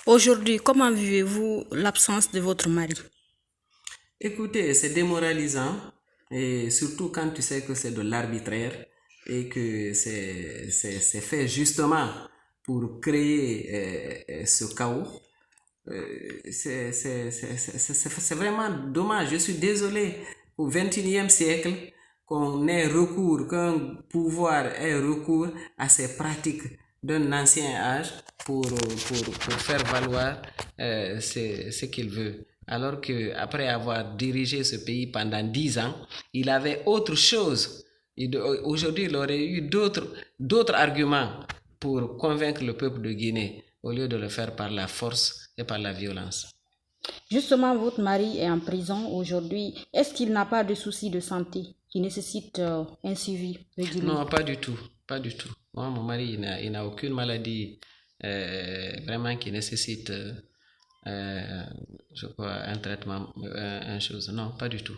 Aujourd'hui, comment vivez-vous l'absence de votre mari? Écoutez, c'est démoralisant et surtout quand tu sais que c'est de l'arbitraire et que c'est fait justement pour créer ce chaos. C'est vraiment dommage. Je suis désolé au XXIe siècle qu'on ait recours, qu'un pouvoir ait recours à ces pratiques d'un ancien âge pour faire valoir ce qu'il veut. Alors qu'après avoir dirigé ce pays pendant 10 ans, il avait autre chose. Aujourd'hui, il aurait eu d'autres arguments pour convaincre le peuple de Guinée au lieu de le faire par la force et par la violence. Justement, votre mari est en prison aujourd'hui. Est-ce qu'il n'a pas de soucis de santé qui nécessitent un suivi régulier? Non, pas du tout, pas du tout. Moi, mon mari, il n'a aucune maladie vraiment qui nécessite, je crois, un traitement, une chose. Non, pas du tout.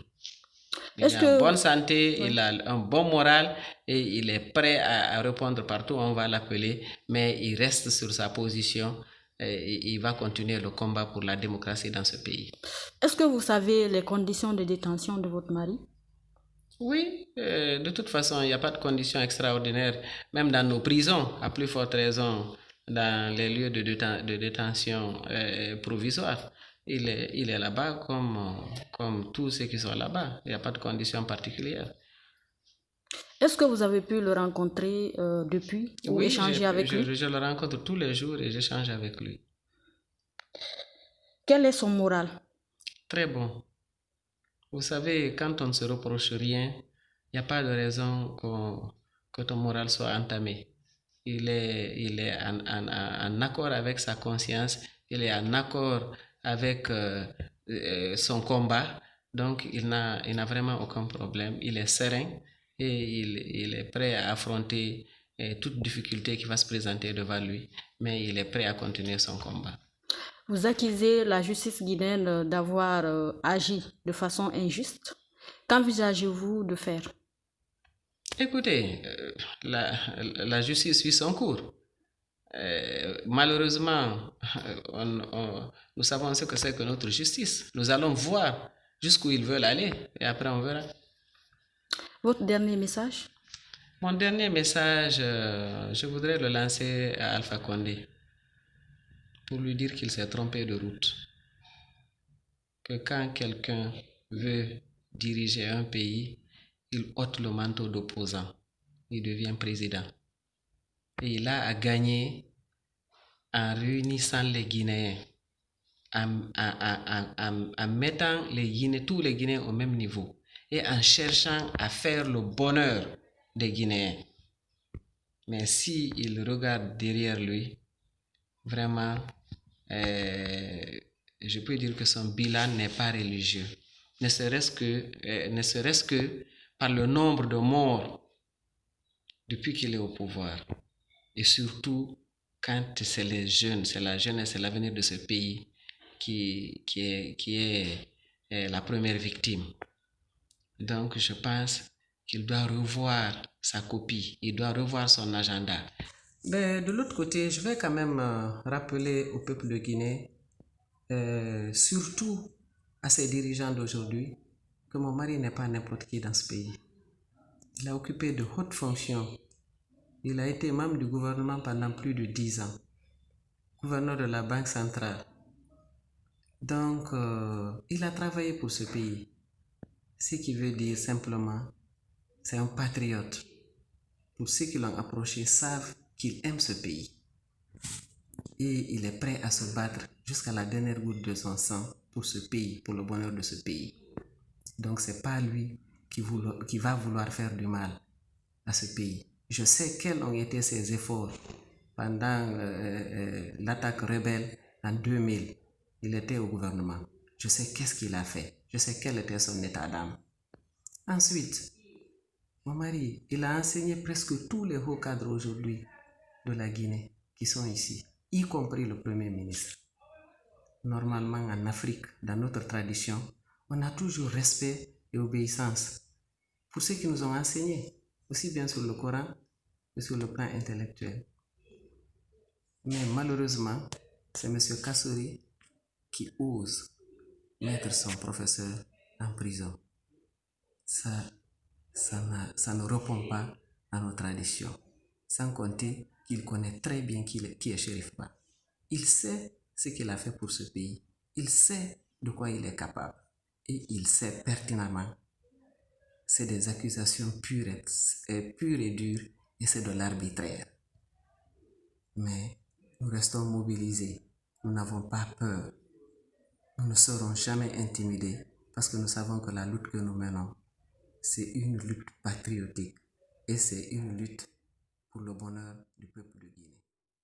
Il Est-ce est en que... bonne santé, Ouais. il a un bon moral et il est prêt à répondre partout où on va l'appeler, mais il reste sur sa position et il va continuer le combat pour la démocratie dans ce pays. Est-ce que vous savez les conditions de détention de votre mari? Oui, de toute façon, il n'y a pas de conditions extraordinaires, même dans nos prisons, à plus forte raison dans les lieux de détention provisoires. Il est là-bas comme tous ceux qui sont là-bas. Il n'y a pas de conditions particulières. Est-ce que vous avez pu le rencontrer depuis ou Oui, échanger avec lui? je le rencontre tous les jours et j'échange avec lui. Quel est son moral? Très bon. Vous savez, quand on ne se reproche rien, il n'y a pas de raison que ton moral soit entamé. Il est en accord avec sa conscience, il est en accord avec son combat, donc il n'a vraiment aucun problème. Il est serein et il est prêt à affronter toute difficulté qui va se présenter devant lui, mais il est prêt à continuer son combat. Vous accusez la justice guinéenne d'avoir agi de façon injuste. Qu'envisagez-vous de faire? Écoutez, la justice suit son cours. Malheureusement, nous savons ce que c'est que notre justice. Nous allons voir jusqu'où ils veulent aller et après on verra. Votre dernier message? Mon dernier message, je voudrais le lancer à Alpha Condé pour lui dire qu'il s'est trompé de route. Que quand quelqu'un veut diriger un pays, il ôte le manteau d'opposant. Il devient président. Et il a à gagner en réunissant les Guinéens, en mettant tous les Guinéens au même niveau et en cherchant à faire le bonheur des Guinéens. Mais si il regarde derrière lui, vraiment, je peux dire que son bilan n'est pas religieux. Ne serait-ce que par le nombre de morts depuis qu'il est au pouvoir. Et surtout, quand c'est les jeunes, c'est la jeunesse, c'est l'avenir de ce pays qui est la première victime. Donc, je pense qu'il doit revoir sa copie, il doit revoir son agenda. Mais de l'autre côté, je vais quand même rappeler au peuple de Guinée, surtout à ses dirigeants d'aujourd'hui, que mon mari n'est pas n'importe qui dans ce pays. Il a occupé de hautes fonctions. Il a été membre du gouvernement pendant plus de 10 ans, gouverneur de la Banque centrale. Donc, il a travaillé pour ce pays. Ce qui veut dire simplement, c'est un patriote. Pour ceux qui l'ont approché savent qu'il aime ce pays. Et il est prêt à se battre jusqu'à la dernière goutte de son sang pour ce pays, pour le bonheur de ce pays. Donc, c'est pas lui qui va vouloir faire du mal à ce pays. Je sais quels ont été ses efforts pendant l'attaque rebelle en 2000. Il était au gouvernement. Je sais qu'est-ce qu'il a fait. Je sais quel était son état d'âme. Ensuite, mon mari, il a enseigné presque tous les hauts cadres aujourd'hui de la Guinée qui sont ici, y compris le Premier ministre. Normalement, en Afrique, dans notre tradition, on a toujours respect et obéissance pour ceux qui nous ont enseigné, aussi bien sur le Coran que sur le plan intellectuel. Mais malheureusement, C'est M. Kassory qui ose mettre son professeur en prison. Ça ne répond pas à nos traditions. Sans compter qu'il connaît très bien qui est Shérif Bah. Il sait ce qu'il a fait pour ce pays. Il sait de quoi il est capable. Et il sait pertinemment c'est des accusations pures et dures et c'est de l'arbitraire. Mais nous restons mobilisés. Nous n'avons pas peur. Nous ne serons jamais intimidés parce que nous savons que la lutte que nous menons, c'est une lutte patriotique et c'est une lutte pour le bonheur du peuple de Guinée.